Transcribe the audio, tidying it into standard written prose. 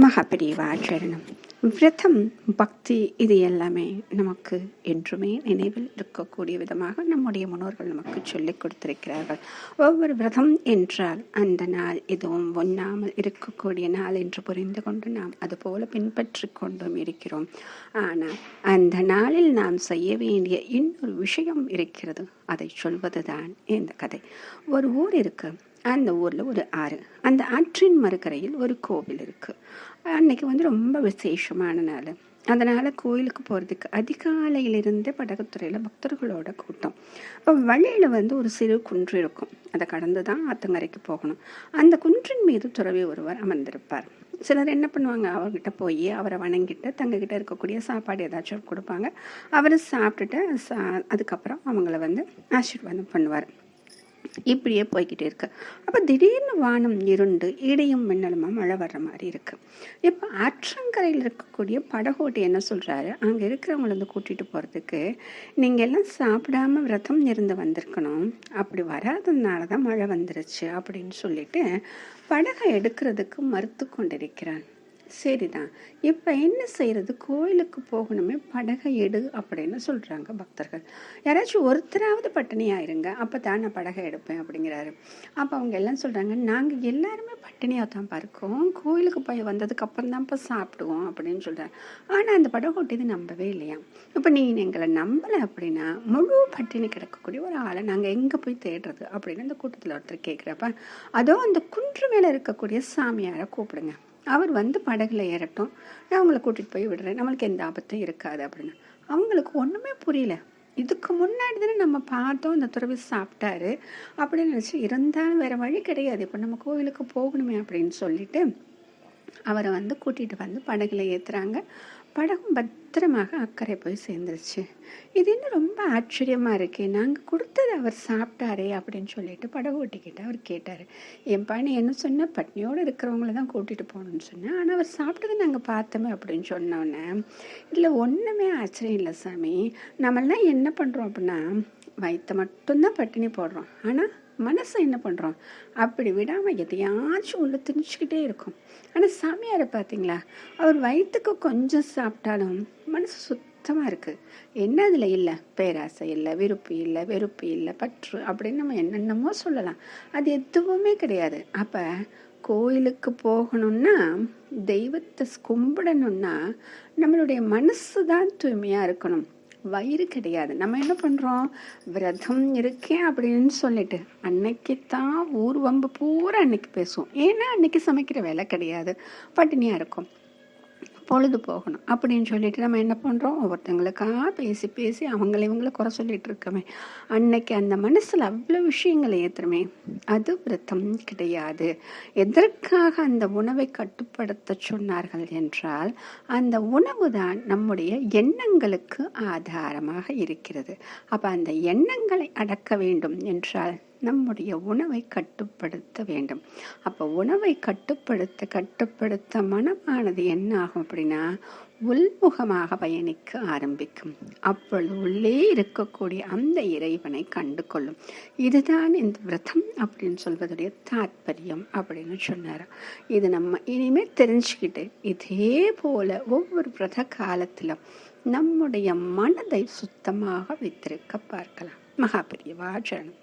மகாபெரிவா சரணம். விரதம், பக்தி, இது எல்லாமே நமக்கு என்றுமே நினைவில் இருக்கக்கூடிய விதமாக நம்முடைய முன்னோர்கள் நமக்கு சொல்லிக் கொடுத்திருக்கிறார்கள். ஒவ்வொரு விரதம் என்றால் அந்த நாள் எதுவும் ஒண்ணாமல் இருக்கக்கூடிய நாள் என்று புரிந்து கொண்டு நாம் அதுபோல பின்பற்றி கொண்டும் இருக்கிறோம். ஆனால் அந்த நாளில் நாம் செய்ய வேண்டிய இன்னொரு விஷயம் இருக்கிறது. அதை சொல்வதுதான் இந்த கதை. ஒரு ஊர் இருக்கு. அந்த ஊரில் ஒரு ஆறு. அந்த ஆற்றின் மறுக்கரையில் ஒரு கோவில் இருக்குது. அன்னைக்கு ரொம்ப விசேஷமான நாள். அதனால் கோயிலுக்கு போகிறதுக்கு அதிகாலையிலிருந்து படகுத்துறையில் பக்தர்களோட கூட்டம். இப்போ வழியில் ஒரு சிறு குன்று இருக்கும். அதை கடந்து தான் ஆத்தங்கரைக்கு போகணும். அந்த குன்றின் மீது துறவி ஒருவர் அமர்ந்திருப்பார். சிலர் என்ன பண்ணுவாங்க, அவர்கிட்ட போய் அவரை வணங்கிட்டு தங்ககிட்ட இருக்கக்கூடிய சாப்பாடு ஏதாச்சும் கொடுப்பாங்க. அவர் சாப்பிட்டுட்டு அதுக்கப்புறம் அவங்கள ஆசீர்வாதம் பண்ணுவார். இப்படியே போய்கிட்டே இருக்கு. அப்போ திடீர்னு வானம் இருண்டு இடையும் மின்னலுமா மழை வர்ற மாதிரி இருக்கு. இப்போ ஆற்றங்கரையில் இருக்கக்கூடிய படகோட்டி என்ன சொல்றாரு, அங்கே இருக்கிறவங்கள கூட்டிட்டு போறதுக்கு நீங்க எல்லாம் சாப்பிடாம விரதம் இருந்து வந்திருக்கணும், அப்படி வராததுனால தான் மழை வந்துருச்சு அப்படின்னு சொல்லிட்டு படகை எடுக்கிறதுக்கு மறுத்து கொண்டிருக்கிறான். சரிதான், இப்போ என்ன செய்யறது, கோயிலுக்கு போகணுமே, படகை எடு அப்படின்னு சொல்றாங்க பக்தர்கள். யாராச்சும் ஒருத்தராவது பட்டினியாயிருங்க, அப்போ தான் நான் படகை எடுப்பேன் அப்படிங்கிறாரு. அப்போ அவங்க எல்லாம் சொல்றாங்க, நாங்கள் எல்லாருமே பட்டினியாக தான் இருக்கோம், கோயிலுக்கு போய் வந்ததுக்கு அப்புறம் தான்ப்பா சாப்பிடுவோம் அப்படின்னு சொல்றாரு. ஆனால் அந்த படகோட்டி இது நம்பவே இல்லையா. இப்போ நீ எங்களை நம்பலை அப்படின்னா முழு பட்டினி கிடக்கக்கூடிய ஒரு ஆளை நாங்கள் எங்கே போய் தேடுறது அப்படின்னு அந்த கூட்டத்தில் ஒருத்தர் கேட்குறப்ப, அதோ அந்த குன்று மேலே இருக்கக்கூடிய சாமியாரை கூப்பிடுங்க, அவர் படகுல ஏறட்டும், நான் அவங்கள கூட்டிகிட்டு போய் விடுறேன், நம்மளுக்கு எந்த ஆபத்தும் இருக்காது அப்படின்னு. அவங்களுக்கு ஒன்றுமே புரியல. இதுக்கு முன்னாடி தானே நம்ம பார்த்தோம் இந்த துறவி சாப்பிட்டாரு அப்படின்னு நினச்சி, இருந்தாலும் வேறு வழி கிடையாது, இப்போ நம்ம கோவிலுக்கு போகணுமே அப்படின்னு சொல்லிட்டு அவரை கூட்டிகிட்டு படகுல ஏற்றுறாங்க. படகும் பத்திரமாக அக்கறை போய் சேர்ந்துருச்சு. இது இன்னும் ரொம்ப ஆச்சரியமாக இருக்கே, நாங்கள் கொடுத்தது அவர் சாப்பிட்டாரே அப்படின்னு சொல்லிட்டு படகு ஓட்டிக்கிட்ட அவர் கேட்டார், என் பாணி என்ன சொன்ன, பட்னியோடு இருக்கிறவங்கள தான் கூட்டிகிட்டு போகணும்னு சொன்னேன், ஆனால் அவர் சாப்பிட்டதை நாங்கள் பார்த்தோமே அப்படின்னு சொன்னோன்னே, இல்லை ஒன்றுமே ஆச்சரியம் இல்லை சாமி, நம்மெல்லாம் என்ன பண்ணுறோம் அப்படின்னா வயிற்றை மட்டும்தான் பட்டினி போடுறோம், ஆனால் மனசை என்ன பண்ணுறோம், அப்படி விடாமல் எதையாச்சும் உள்ள திணிச்சுக்கிட்டே இருக்கும். ஆனால் சாமியாரை பார்த்தீங்களா, அவர் வயிற்றுக்கு கொஞ்சம் சாப்பிட்டாலும் மனசு சுத்தமாக இருக்குது. என்ன அதில் இல்லை, பேராசை இல்லை, விருப்பு இல்லை, வெறுப்பு இல்லை, பற்று அப்படின்னு நம்ம என்னென்னமோ சொல்லலாம், அது எதுவுமே கிடையாது. அப்போ கோயிலுக்கு போகணும்னா, தெய்வத்தை கும்பிடணும்னா நம்மளுடைய மனசு தான் தூய்மையாக இருக்கணும், வயிறு கிடையாது. நம்ம என்ன பண்ணுறோம், விரதம் இருக்கேன் அப்படின்னு சொல்லிட்டு அன்னைக்குத்தான் ஊர் வம்பு பூரா அன்னைக்கு பேசுவோம். ஏன்னா அன்னைக்கு சமைக்கிற வேலை கிடையாது, பட்டினியாக இருக்கும், பொழுது போகணும் அப்படின்னு சொல்லிட்டு நம்ம என்ன பண்ணுறோம், ஒவ்வொருத்தங்களுக்காக பேசி பேசி இவங்களை குறை சொல்லிட்டு இருக்கோமே. அன்னைக்கு அந்த மனசில் அவ்வளோ விஷயங்களை ஏற்றுறமே, அது விரதம் கிடையாது. எதற்காக அந்த உணவை கட்டுப்படுத்த சொன்னார்கள் என்றால், அந்த உணவு தான் நம்முடைய எண்ணங்களுக்கு ஆதாரமாக இருக்கிறது. அப்போ அந்த எண்ணங்களை அடக்க வேண்டும் என்றால் நம்முடைய உணவை கட்டுப்படுத்த வேண்டும். அப்போ உணவை கட்டுப்படுத்த மனமானது என்ன ஆகும் அப்படின்னா, உள்முகமாக பயணிக்க ஆரம்பிக்கும். அப்பொழுது உள்ளே இருக்கக்கூடிய அந்த இறைவனை கண்டு கொள்ளும். இதுதான் இந்த விரதம் அப்படின்னு சொல்வதுடைய தாற்பயம் அப்படின்னு சொன்னார். இது நம்ம இனிமேல் தெரிஞ்சுக்கிட்டு இதே போல ஒவ்வொரு விரத காலத்திலும் நம்முடைய மனதை சுத்தமாக வைத்திருக்க பார்க்கலாம். மகாபெரிவா சரணம்.